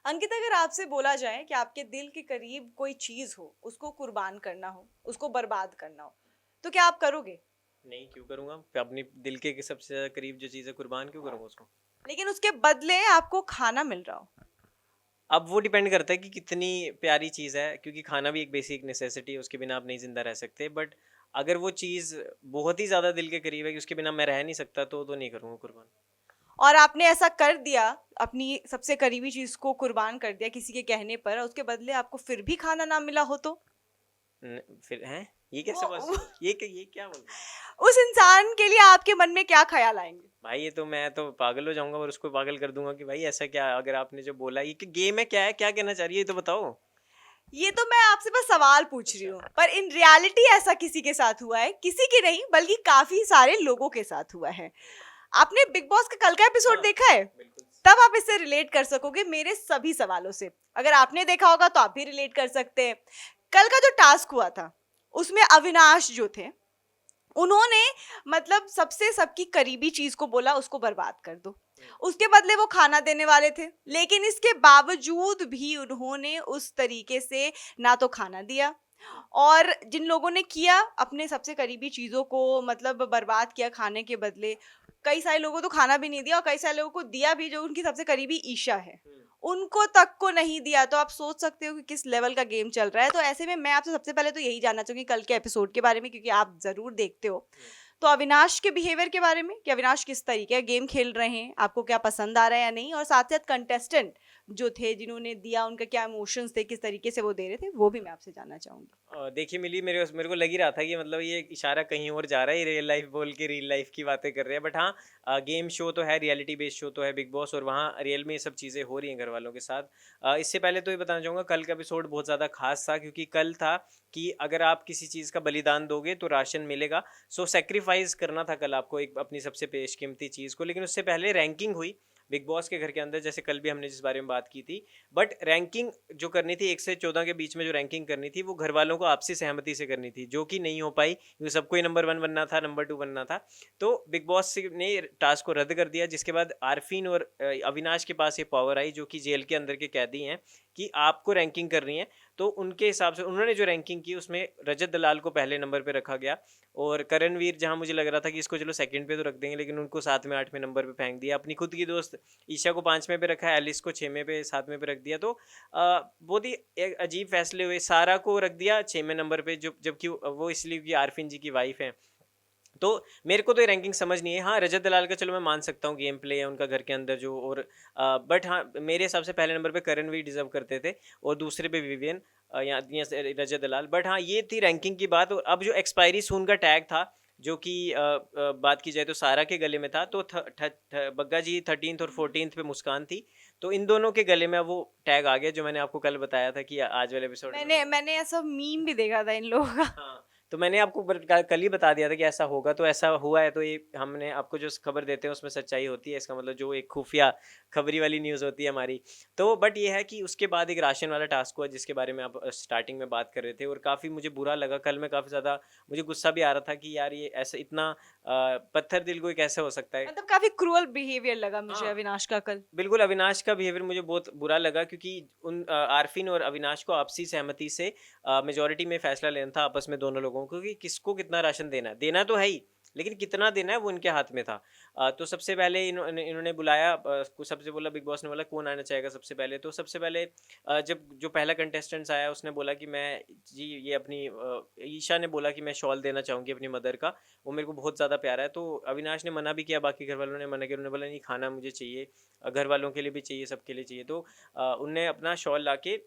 अंकित, अगर आपसे बोला जाए कि आपके दिल के करीब कोई चीज हो, उसको कुर्बान करना हो, उसको बर्बाद करना हो, तो क्या आप करोगे? नहीं, क्यों करूँगा? मैं अपनी दिल के सबसे ज़्यादा करीब जो चीज़ है, कुर्बान क्यों करूँगा उसको? लेकिन उसके बदले आपको खाना मिल रहा हो। अब वो डिपेंड करता है कि कितनी प्यारी चीज़ है, क्योंकि खाना भी एक बेसिक नेसेसिटी है, उसके बिना आप नहीं ज़िंदा रह सकते। बट अगर वो चीज़ बहुत ही ज़्यादा दिल के करीब है कि उसके बिना मैं रह नहीं सकता, तो नहीं करूँगा कुर्बान। और आपने ऐसा कर दिया, अपनी सबसे करीबी चीज को कुर्बान कर दिया किसी के कहने पर, और उसके बदले आपको फिर भी खाना ना मिला हो तो? फिर हैं? ये वो, कैसे वो पॉसिबल? ये क्या बोल रहे हैं? उस इंसान के लिए आपके मन में क्या ख्याल आएंगे? भाई ये तो मैं तो पागल हो जाऊँगा और उसको पागल कर दूँगा कि भाई ऐसा क्या, अगर आपने जो बोला ये कि गेम है, क्या है? क्या कहना चाह रही है ये तो बताओ? ये तो मैं आपसे बस सवाल पूछ रही अच्छा। हूँ, पर इन रियलिटी ऐसा किसी के साथ हुआ है, किसी के नहीं बल्कि काफी सारे लोगों के साथ हुआ है। आपने बिग बॉस का कल का एपिसोड हाँ, देखा है? बिल्कुल। तब आप इससे रिलेट कर सकोगे मेरे सभी सवालों से। अगर आपने देखा होगा तो आप भी रिलेट कर सकते हैं। कल का जो टास्क हुआ था, उसमें अविनाश जो थे, उन्होंने मतलब सबसे सबकी करीबी चीज को बोला उसको बर्बाद कर दो। हुँ। उसके बदले वो खाना देने वाले थे, लेकिन इसके बावजूद भी उन्होंने उस तरीके से ना तो खाना दिया, और जिन लोगों ने किया अपने सबसे करीबी चीजों को मतलब बर्बाद किया खाने के बदले, कई सारे लोगों को तो खाना भी नहीं दिया, और कई सारे लोगों को दिया भी जो उनकी सबसे करीबी ईशा है, हुँ। उनको तक को नहीं दिया। तो आप सोच सकते हो कि किस लेवल का गेम चल रहा है। तो ऐसे में मैं आपसे सबसे पहले तो यही जानना चाहूंगी कल के एपिसोड के बारे में, क्योंकि आप जरूर देखते हो। हुँ। तो अविनाश के बिहेवियर के बारे में, कि अविनाश किस तरीके का गेम खेल रहे हैं, आपको क्या पसंद आ रहा है या नहीं, और साथ साथ कंटेस्टेंट जो थे जिन्होंने दिया, उनका क्या इमोशंस थे, किस तरीके से वो दे रहे थे, वो भी मैं आपसे जानना चाहूंगी। देखिए मिली, मेरे को लग ही रहा था कि मतलब ये इशारा कहीं और जा रहा है, ये रियल लाइफ बोल के रियल लाइफ की बातें कर रहे हैं। बट हाँ, गेम शो तो है, रियलिटी बेस्ड शो तो है बिग बॉस, और वहाँ रियल में ये सब चीज़ें हो रही हैं घर वालों के साथ। इससे पहले तो ये बताना चाहूँगा, कल का एपिसोड बहुत ज़्यादा खास था, क्योंकि कल था कि अगर आप किसी चीज़ का बलिदान दोगे तो राशन मिलेगा। सो सेक्रीफाइस करना था कल आपको एक अपनी सबसे बेशकीमती चीज़ को। लेकिन उससे पहले रैंकिंग हुई बिग बॉस के घर के अंदर, जैसे कल भी हमने जिस बारे में बात की थी। बट रैंकिंग जो करनी थी 1 से 14 के बीच में, जो रैंकिंग करनी थी वो घर वालों को आपसी सहमति से करनी थी, जो कि नहीं हो पाई, क्योंकि सबको ही नंबर 1 बनना था, नंबर 2 बनना था। तो बिग बॉस ने टास्क को रद्द कर दिया, जिसके बाद आरफीन और अविनाश के पास ये पावर आई, जो कि जेल के अंदर के कैदी हैं, कि आपको रैंकिंग करनी है। तो उनके हिसाब से उन्होंने जो रैंकिंग की उसमें रजत दलाल को पहले नंबर पे रखा गया, और करणवीर, जहाँ मुझे लग रहा था कि इसको चलो सेकंड पे तो रख देंगे, लेकिन उनको 7वें 8वें नंबर पे फेंक दिया। अपनी खुद की दोस्त ईशा को 5वें पे रखा, एलिस को 6वें पे 7वें पे रख दिया। तो बहुत ही एक अजीब फैसले हुए। सारा को रख दिया 6वें नंबर पे, जो जबकि वो इसलिए कि आरफिन जी की वाइफ है। तो मेरे को तो ये रैंकिंग समझ नहीं है। हाँ, रजत दलाल का चलो मैं मान सकता हूँ, गेम प्ले है उनका घर के अंदर जो, और बट हाँ, मेरे हिसाब से पहले नंबर पे करणवीर डिजर्व करते थे, और दूसरे पे विवियन, या रजत दलाल। बट हाँ, ये थी रैंकिंग की बात। और अब जो एक्सपायरी सून का टैग था, जो कि बात की जाए तो सारा के गले में था, तो बग्गा जी 13th और 14th पे मुस्कान थी। तो इन दोनों के गले में अब वो टैग आ गया, जो मैंने आपको कल बताया था कि आज वाले एपिसोड में मैंने होगा। मैंने ऐसा मीम भी देखा था इन लोगों का। हाँ, तो मैंने आपको कल ही बता दिया था कि ऐसा होगा, तो ऐसा हुआ है। तो ये हमने आपको जो खबर देते हैं उसमें सच्चाई होती है, इसका मतलब जो एक खुफिया खबरी वाली न्यूज़ होती है हमारी। तो बट ये है कि उसके बाद एक राशन वाला टास्क हुआ, जिसके बारे में आप स्टार्टिंग में बात कर रहे थे, और काफ़ी मुझे बुरा लगा कल। मैं काफ़ी ज़्यादा, मुझे गुस्सा भी आ रहा था कि यार ये ऐसा इतना पत्थर दिल कोई कैसे हो सकता है। मतलब काफी क्रूअल बिहेवियर लगा मुझे हाँ, अविनाश का कल। बिल्कुल, अविनाश का बिहेवियर मुझे बहुत बुरा लगा, क्योंकि आरफिन और अविनाश को आपसी सहमति से मेजॉरिटी में फैसला लेना था आपस में दोनों लोगों को, कि किसको कितना राशन देना है। देना तो है ही, लेकिन कितना देना है वो इनके हाथ में था। तो सबसे पहले इन्होंने इन्होंने बुलाया, सबसे बोला, बिग बॉस ने बोला कौन आना चाहेगा सबसे पहले। तो सबसे पहले जब जो पहला कंटेस्टेंट्स आया उसने बोला कि मैं जी, ये अपनी ईशा ने बोला कि मैं शॉल देना चाहूँगी अपनी मदर का, वो मेरे को बहुत ज़्यादा प्यारा है। तो अविनाश ने मना भी किया, बाकी घर वालों ने मना किया, उन्होंने बोला नहीं, खाना मुझे चाहिए, घर वालों के लिए भी चाहिए, सबके लिए चाहिए। तो उनने अपना शॉल लाके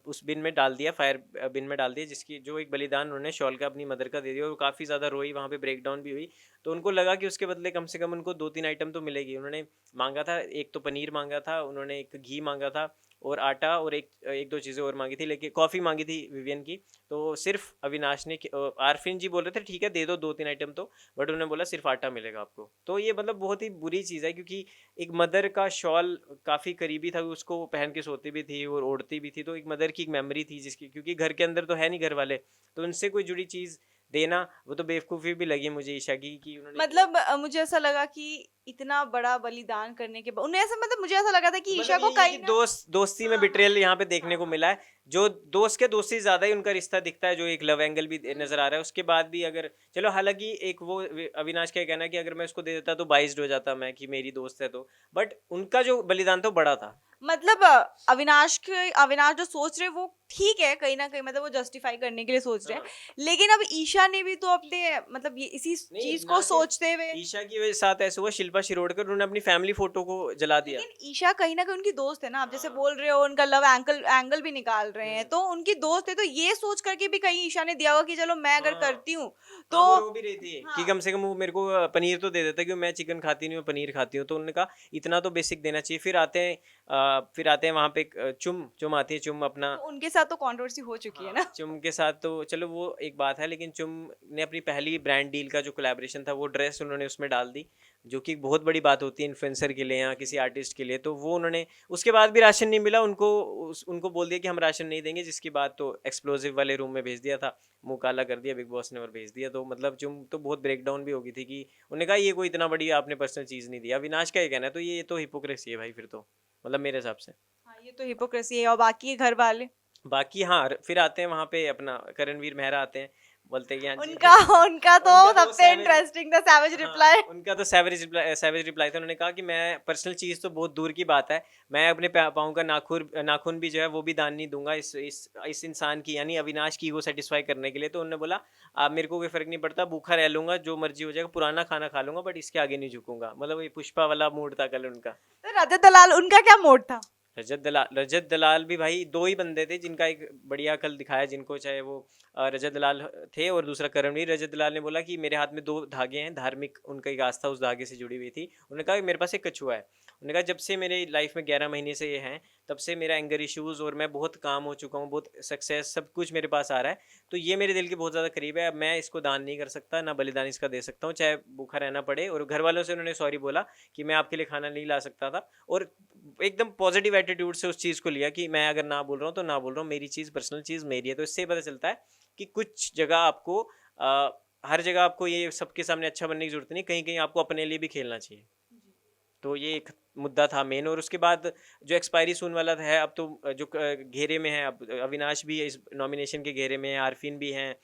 उस बिन में डाल दिया, फायर बिन में डाल दिया, जिसकी जो एक बलिदान उन्होंने शॉल का अपनी मदर का दे दिया, और काफ़ी ज़्यादा रोई, वहाँ पे ब्रेक डाउन भी हुई। तो उनको लगा कि उसके बदले कम से कम उनको 2-3 आइटम तो मिलेगी। उन्होंने मांगा था, एक तो पनीर मांगा था, उन्होंने एक घी मांगा था, और आटा, और एक दो चीज़ें और मांगी थी, लेकिन कॉफ़ी मांगी थी विवियन की। तो सिर्फ अविनाश ने आरफिन जी बोल रहे थे ठीक है दे दो 2-3 आइटम तो, बट उन्होंने बोला सिर्फ आटा मिलेगा आपको। तो ये मतलब बहुत ही बुरी चीज़ है, क्योंकि एक मदर का शॉल काफ़ी करीबी था, उसको वो पहन के सोती भी थी और ओढ़ती भी थी। तो एक मदर की एक मेमोरी थी जिसकी, क्योंकि घर के अंदर तो है नहीं घर वाले, तो उनसे कोई जुड़ी चीज़ देना, वो तो बेवकूफ़ी भी लगी मुझे ईशा की, कि उन्होंने मतलब मुझे ऐसा लगा कि इतना बड़ा बलिदान करने के बाद उन्हें ऐसा, मतलब मुझे ऐसा लगा था कि ईशा मतलब को ये है कहीं कि ना, दोस्ती में हाँ, बिट्रेयल यहाँ पे देखने को हाँ, मिला है। जो दोस्त के दोस्ती से ज्यादा ही उनका रिश्ता दिखता है, जो एक लव एंगल भी नजर आ हम्म, रहा है। उसके बाद भी अगर चलो, हालांकि एक वो अविनाश का कहना है कि अगर मैं उसको दे देता तो बाइज्ड हो जाता मैं कि मेरी दोस्त है, तो बट उनका जो बलिदान था वो बड़ा था। मतलब अविनाश जो सोच रहे हैं वो ठीक है कहीं ना कहीं, मतलब वो जस्टिफाई करने के लिए सोच रहे हैं, हाँ। लेकिन अब ईशा ने भी तो अपने मतलब ये इसी नहीं, चीज को ना सिर्फ सोचते हुए, ईशा की वजह साथ ऐसा हुआ, शिल्पा शिरोडकर उन्होंने अपनी फैमिली फोटो को जला दिया। लेकिन ईशा कहीं ना कहीं उनकी दोस्त है ना, आप जैसे हाँ। बोल रहे हो उनका लव एंगल एंगल भी निकाल रहे हैं, हम्म। तो उनकी दोस्त है, तो ये सोच करके भी कहीं ईशा ने दिया होगा कि चलो मैं अगर हाँ, करती हूँ तो, हाँ, वो रो भी रही थी कि हाँ, कम से कम वो मेरे को पनीर तो दे देता, क्योंकि मैं चिकन खाती नहीं हूँ, पनीर खाती हूँ। तो उन्होंने कहा इतना तो बेसिक देना चाहिए। फिर आते हैं वहां पे चुम चुम आती है, चुम अपना। तो उनके साथ तो कंट्रोवर्सी हो चुकी है हाँ, ना। चुम के साथ तो चलो वो एक बात है, लेकिन चुम ने अपनी पहली ब्रांड डील का जो कोलैबोरेशन था वो ड्रेस उन्होंने उसमें डाल दी, जो कि बहुत बड़ी बात होती है इन्फ्लुएंसर के लिए या किसी आर्टिस्ट के लिए। तो वो उन्होंने, उसके बाद भी राशन नहीं मिला उनको, उनको बोल दिया कि हम राशन नहीं देंगे, जिसकी बात तो एक्सप्लोसिव वाले रूम में भेज दिया था, मुंह काला कर दिया बिग बॉस ने और भेज दिया। तो मतलब चुम तो बहुत ब्रेक डाउन भी हो गई थी कि उन्होंने कहा ये कोई इतना बड़ी आपने पर्सनल चीज़ नहीं दी। अविनाश का ये कहना है, तो ये तो हिपोक्रेसी है भाई फिर तो, मतलब मेरे हिसाब से। हाँ, ये तो हिपोक्रेसी है। और बाकी के घर वाले, बाकी हाँ, फिर आते हैं वहां पे अपना करणवीर मेहरा आते हैं, बोलते हैं कि हाँ जी। उनका उनका तो उनका तो वो सबसे सैवेज, इंटरेस्टिंग था सैवेज हाँ, रिप्लाई। उनका तो सैवेज रिप्लाई था। उन्होंने कहा कि मैं पर्सनल चीज़ तो बहुत दूर की बात है, मैं अपने पाँव का नाखून भी जो है वो भी दान नहीं दूंगा इस इंसान की, यानी अविनाश की ईगो सेटिस्फाई करने के लिए। तो उन्होंने बोला आप, मेरे को कोई फर्क नहीं पड़ता, भूखा रह लूंगा, जो मर्जी हो जाएगा, पुराना खाना खा लूंगा, बट इसके आगे नहीं झुकूंगा। मतलब ये पुष्पा वाला मूड था कल उनका। तो रजत दलाल उनका क्या मोड था? रजत दलाल भी भाई दो ही बंदे थे जिनका एक बढ़िया कल दिखाया जिनको, चाहे वो रजत दलाल थे और दूसरा करणवीर। रजत दलाल ने बोला कि मेरे हाथ में दो धागे हैं, धार्मिक उनका एक आस्था उस धागे से जुड़ी हुई थी। उन्होंने कहा कि मेरे पास एक कछुआ है। उन्होंने कहा जब से मेरे लाइफ में 11 महीने से ये हैं, तब से मेरा एंगर इश्यूज और मैं बहुत काम हो चुका हूँ, बहुत सक्सेस सब कुछ मेरे पास आ रहा है, तो ये मेरे दिल के बहुत ज़्यादा करीब है। अब मैं इसको दान नहीं कर सकता, ना बलिदान इसका दे सकता हूँ, चाहे भूखा रहना पड़े। और घर वालों से उन्होंने सॉरी बोला कि मैं आपके लिए खाना नहीं ला सकता था, और एकदम पॉजिटिव एटीट्यूड से उस चीज़ को लिया कि मैं अगर ना बोल रहा हूँ तो ना बोल रहा हूँ, मेरी चीज़ पर्सनल चीज़ मेरी है। तो इससे पता चलता है कि कुछ जगह आपको हर जगह आपको ये सबके सामने अच्छा बनने की जरूरत नहीं, कहीं कहीं आपको अपने लिए भी खेलना चाहिए। तो ये एक मुद्दा था मेन। और उसके बाद जो एक्सपायरी सून वाला है, अब तो जो घेरे में है, अब अविनाश भी इस नॉमिनेशन के घेरे में है, आरफिन भी हैं,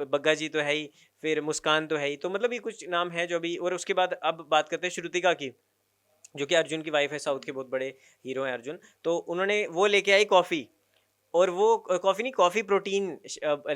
बग्गा जी तो है ही, फिर मुस्कान तो है ही। तो मतलब ये कुछ नाम है जो अभी। और उसके बाद अब बात करते हैं श्रुतिका की, जो कि अर्जुन की वाइफ है, साउथ के बहुत बड़े हीरो हैं अर्जुन। तो उन्होंने वो लेके आई कॉफ़ी, और वो कॉफ़ी नहीं, कॉफ़ी प्रोटीन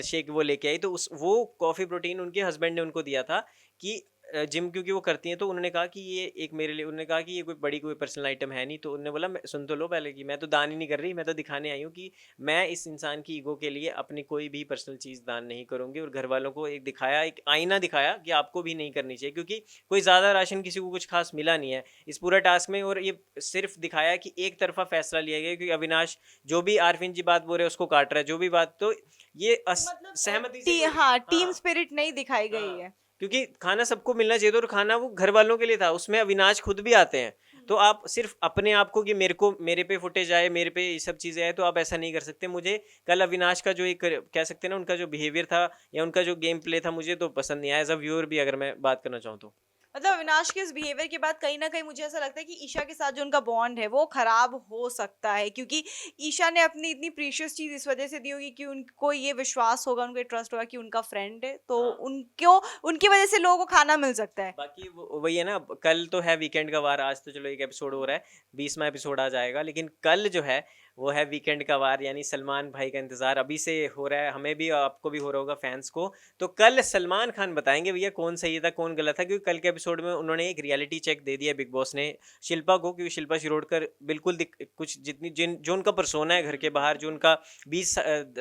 शेक वो लेके आई। तो उस वो कॉफ़ी प्रोटीन उनके हस्बैंड ने उनको दिया था कि जिम क्योंकि वो करती हैं, तो उन्होंने कहा कि ये एक मेरे लिए, उन्होंने कहा कि ये कोई बड़ी कोई पर्सनल आइटम है नहीं। तो उन्होंने बोला सुन तो लो पहले, कि मैं तो दान ही नहीं कर रही, मैं तो दिखाने आई हूँ कि मैं इस इंसान की ईगो के लिए अपनी कोई भी पर्सनल चीज़ दान नहीं करूँगी। और घर वालों को एक दिखाया, एक आईना दिखाया कि आपको भी नहीं करनी चाहिए, क्योंकि कोई ज़्यादा राशन किसी को कुछ खास मिला नहीं है इस पूरा टास्क में। और ये सिर्फ दिखाया कि एक तरफा फैसला लिया गया, क्योंकि अविनाश जो भी आरफिन जी बात बोल रहे हैं उसको काट रहा है, जो भी बात, तो ये मतलब सहमति से कोई, हाँ, टीम हाँ, स्पिरिट नहीं दिखाई गई हाँ, है। क्योंकि खाना सबको मिलना चाहिए था, और खाना वो घर वालों के लिए था, उसमें अविनाश खुद भी आते हैं। तो आप सिर्फ अपने आप को कि मेरे पे फुटेज आए, मेरे पे ये सब चीज़ें आए, तो आप ऐसा नहीं कर सकते। मुझे कल अविनाश का जो एक कह सकते हैं ना, उनका जो बिहेवियर था या उनका जो गेम प्ले था, मुझे तो पसंद नहीं आया एज अ व्यूअर भी, अगर मैं बात करना चाहूँ तो। मतलब अविनाश के इस बिहेवियर के बाद कहीं ना कहीं मुझे ऐसा लगता है कि ईशा के साथ जो उनका बॉन्ड है वो खराब हो सकता है, क्योंकि ईशा ने अपनी इतनी प्रीशियस चीज इस वजह से दी होगी कि उनको ये विश्वास होगा, उनको ट्रस्ट होगा कि उनका फ्रेंड है, तो हाँ, उनको उनकी वजह से लोगों को खाना मिल सकता है। बाकी वही है ना, कल तो है वीकेंड का वार, आज तो चलो एक एपिसोड हो रहा है, 20वां एपिसोड आ जाएगा, लेकिन कल जो है वो है वीकेंड का वार, यानी सलमान भाई का इंतजार अभी से हो रहा है, हमें भी, आपको भी हो रहा होगा, फैंस को। तो कल सलमान खान बताएंगे भैया कौन सही था कौन गलत था, क्योंकि कल के एपिसोड में उन्होंने एक रियलिटी चेक दे दिया बिग बॉस ने शिल्पा को, क्योंकि शिल्पा शिरोडकर बिल्कुल कुछ जितनी जो उनका पर्सोना है घर के बाहर, जो उनका 20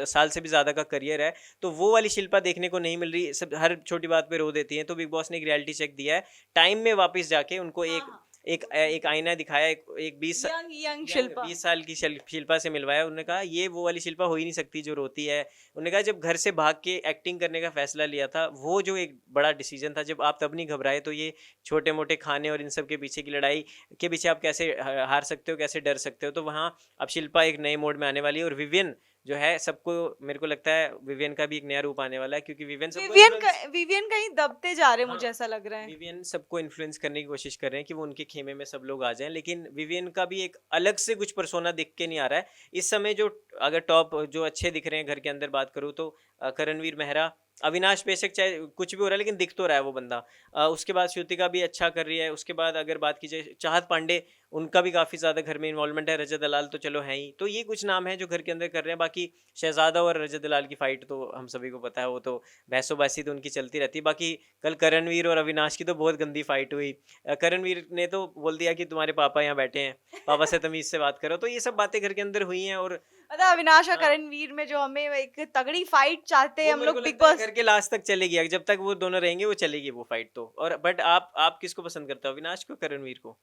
साल से भी ज़्यादा का करियर है, तो वो वाली शिल्पा देखने को नहीं मिल रही, सब हर छोटी बात पे रो देती है। तो बिग बॉस ने एक रियलिटी चेक दिया है, टाइम में वापस जाके उनको हाँ, एक हाँ, एक आईना दिखाया, एक 20 साल की शिल्पा से मिलवाया। उन्होंने कहा ये वो वाली शिल्पा हो ही नहीं सकती जो रोती है। उन्होंने कहा जब घर से भाग के एक्टिंग करने का फैसला लिया था, वो जो एक बड़ा डिसीजन था, जब आप तब नहीं घबराए, तो ये छोटे मोटे खाने और इन सब के पीछे की लड़ाई के पीछे आप कैसे हार सकते हो, कैसे डर सकते हो। तो वहाँ अब शिल्पा एक नए मोड में आने वाली है। और विवियन जो है सबको, मेरे को लगता है विवियन का भी एक नया रूप आने वाला है, क्योंकि विवियन कहीं दबते जा रहे हैं, मुझे हाँ, ऐसा लग रहा है। विवियन सबको इन्फ्लुएंस करने की कोशिश कर रहे हैं कि वो उनके खेमे में सब लोग आ जाएं, लेकिन विवियन का भी एक अलग से कुछ पर्सोना दिख के नहीं आ रहा है इस समय। जो अगर टॉप जो अच्छे दिख रहे हैं घर के अंदर बात करूँ तो करणवीर मेहरा, अविनाश बेशक चाहे कुछ भी हो रहा है लेकिन दिख तो रहा है वो बंदा। उसके बाद श्रुतिका भी अच्छा कर रही है। उसके बाद अगर बात की जाए चाहत पांडे, उनका भी काफ़ी ज़्यादा घर में इन्वॉल्वमेंट है। रजत दलाल तो चलो है ही, तो ये कुछ नाम है जो घर के अंदर कर रहे हैं। बाकी शहजादा और रजत दलाल की फाइट तो हम सभी को पता है, वो तो बहसोबाजी तो उनकी चलती रहती है। बाकी कल करणवीर और अविनाश की तो बहुत गंदी फाइट हुई। करणवीर ने तो बोल दिया कि तुम्हारे पापा यहाँ बैठे हैं, पापा से तमीज़ से बात करो। तो ये सब बातें घर के अंदर हुई हैं। और मतलब अविनाश और हाँ, करणवीर में जो हमें एक तगड़ी फाइट चाहते हैं वो हम मेरे लोग को बिग लगता है बॉस। घर के लास्ट तक चलेगी। जब तक वो दोनों रहेंगे वो चलेगी वो फाइट तो। और बट आप किसको पसंद करते हो, अविनाश को, करणवीर को?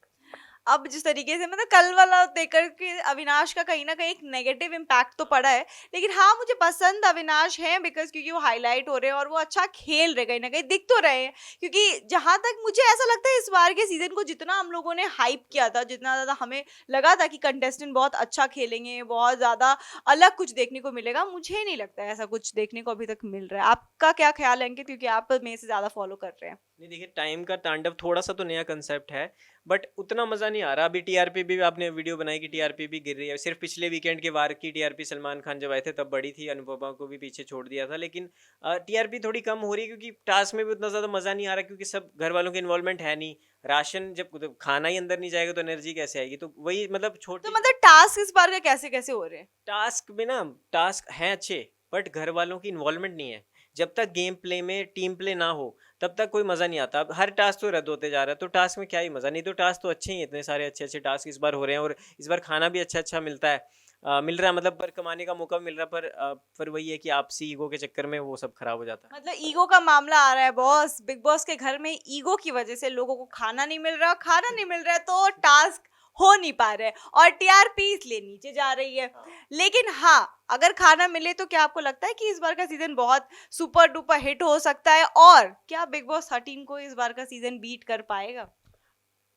अब जिस तरीके से मतलब कल वाला देखकर के अविनाश का कहीं ना कहीं एक नेगेटिव इम्पैक्ट तो पड़ा है, लेकिन हाँ मुझे पसंद अविनाश है बिकॉज क्योंकि वो हाईलाइट हो रहे हैं और वो अच्छा खेल रहे, कहीं ना कहीं दिख तो रहे हैं। क्योंकि जहां तक मुझे ऐसा लगता है इस बार के सीजन को जितना हम लोगों ने हाइप किया था, जितना ज़्यादा हमें लगा था कि कंटेस्टेंट बहुत अच्छा खेलेंगे, बहुत ज़्यादा अलग कुछ देखने को मिलेगा, मुझे नहीं लगता है ऐसा कुछ देखने को अभी तक मिल रहा है। आपका क्या ख्याल है अंकित, क्योंकि आप मेरे से ज़्यादा फॉलो कर रहे हैं? नहीं देखिए, टाइम का तांडव थोड़ा सा तो नया कंसेप्ट है, बट उतना मज़ा नहीं आ रहा। अभी टीआरपी भी आपने वीडियो बनाई कि टीआरपी भी गिर रही है। सिर्फ पिछले वीकेंड के वार की टीआरपी सलमान खान जब आए थे तब बड़ी थी, अनुपमा को भी पीछे छोड़ दिया था। लेकिन टीआरपी थोड़ी कम हो रही है क्योंकि टास्क में भी उतना ज़्यादा मज़ा नहीं आ रहा, क्योंकि सब घर वालों के इन्वॉल्वमेंट है नहीं। राशन जब खाना ही अंदर नहीं जाएगा तो एनर्जी कैसे आएगी? तो वही मतलब तो छोटी मतलब टास्क इस बार का कैसे कैसे हो रहे हैं? टास्क में ना, टास्क हैं अच्छे बट घर वालों की इन्वॉल्वमेंट नहीं है। जब तक गेम प्ले में टीम प्ले ना हो तब तक कोई मज़ा नहीं आता। अब हर टास्क तो रद्द होते जा रहा है, तो टास्क में क्या ही मज़ा। नहीं तो टास्क तो अच्छे ही, इतने सारे अच्छे अच्छे टास्क इस बार हो रहे हैं। और इस बार खाना भी अच्छा अच्छा मिलता है, मिल रहा है मतलब, पर कमाने का मौका भी मिल रहा है। पर वही है कि आपसी ईगो के चक्कर में वो सब खराब हो जाता है। मतलब ईगो का मामला आ रहा है बॉस, बिग बॉस के घर में ईगो की वजह से लोगों को खाना नहीं मिल रहा, खाना नहीं मिल रहा है तो टास्क हो नहीं पा रहे और टीआरपी इसलिए नीचे जा रही है। लेकिन हाँ, अगर खाना मिले तो क्या आपको लगता है कि इस बार का सीजन बहुत सुपर डुपर हिट हो सकता है? और क्या बिग बॉस 13 को इस बार का सीजन बीट कर पाएगा?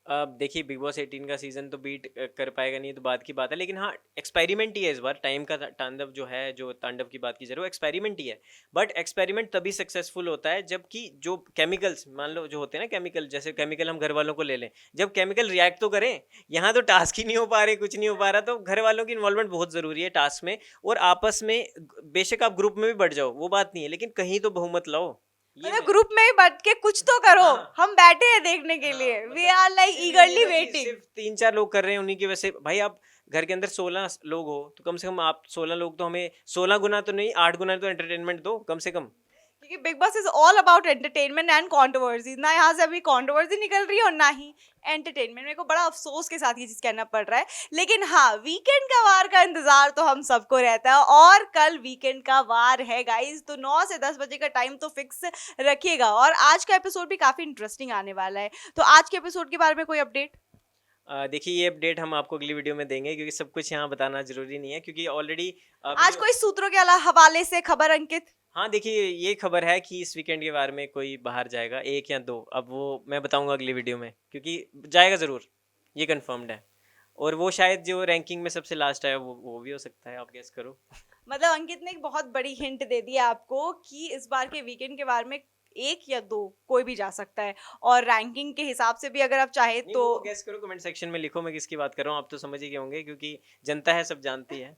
अब देखिए, बिग बॉस 18 का सीजन तो बीट कर पाएगा नहीं, तो बात की बात है। लेकिन हाँ, एक्सपेरिमेंट ही है इस बार। टाइम का तांडव जो है, जो तांडव की बात की जा रही है, वो एक्सपेरिमेंट ही है। बट एक्सपेरिमेंट तभी सक्सेसफुल होता है जबकि जो केमिकल्स, मान लो जो होते हैं ना केमिकल, जैसे केमिकल हम घर वालों को ले लें, जब केमिकल रिएक्ट तो करें। यहाँ तो टास्क ही नहीं हो पा रहे, कुछ नहीं हो पा रहा। तो घर वालों की इन्वॉल्वमेंट बहुत ज़रूरी है टास्क में। और आपस में बेशक आप ग्रुप में भी बढ़ जाओ, वो बात नहीं है, लेकिन कहीं तो बहुमत लाओ। ये मतलब ग्रुप में ही बैठ के कुछ तो करो। हाँ, हम बैठे हैं देखने के हाँ, लिए, वी मतलब आर लाइक सिर्फ ये ईगरली नहीं ना कि वेटिंग। सिर्फ 3-4 लोग कर रहे हैं उन्हीं की वजह से। भाई आप घर के अंदर 16 लोग हो तो कम से कम आप 16 लोग तो हमें 16 गुना तो नहीं, 8 गुना तो एंटरटेनमेंट दो कम से कम। क्योंकि big boss is all about entertainment and controversy. ना यहाँ से अभी कंट्रोवर्सी निकल रही है और ना ही एंटरटेनमेंट। मेरे को बड़ा अफसोस के साथ ये चीज कहना पड़ रहा है, लेकिन हाँ, वीकेंड का वार का इंतजार तो हम सबको रहता है और कल वीकेंड का वार है गाइस। तो 9 से 10 बजे का टाइम तो फिक्स रखिएगा और आज का एपिसोड भी काफी इंटरेस्टिंग आने वाला है। तो आज के एपिसोड के बारे में कोई अपडेट? देखिए, ये अपडेट हम आपको अगली वीडियो में देंगे, क्योंकि सब कुछ यहाँ बताना जरूरी नहीं है, क्योंकि ऑलरेडी आज कोई सूत्रों के हवाले से खबर अंकित? हाँ देखिए, ये खबर है कि इस वीकेंड के बारे में कोई बाहर जाएगा, 1 या 2। अब वो मैं बताऊंगा अगली वीडियो में, क्योंकि जाएगा ज़रूर, ये कंफर्म्ड है। और वो शायद जो रैंकिंग में सबसे लास्ट आया वो भी हो सकता है, आप गेस करो। मतलब अंकित ने एक बहुत बड़ी हिंट दे दी आपको कि इस बार के वीकेंड के बारे में 1 या 2 कोई भी जा सकता है। और रैंकिंग के हिसाब से भी अगर आप चाहे नहीं, तो वो गेस करो, कमेंट सेक्शन में लिखो मैं किसकी बात कर रहा हूँ। आप तो समझ ही गए होंगे, क्योंकि जनता है, सब जानती है।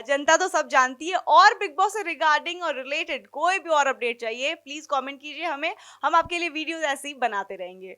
जनता तो सब जानती है। और बिग बॉस से रिगार्डिंग और रिलेटेड कोई भी और अपडेट चाहिए, प्लीज कमेंट कीजिए हमें, हम आपके लिए वीडियोस ऐसे ही बनाते रहेंगे।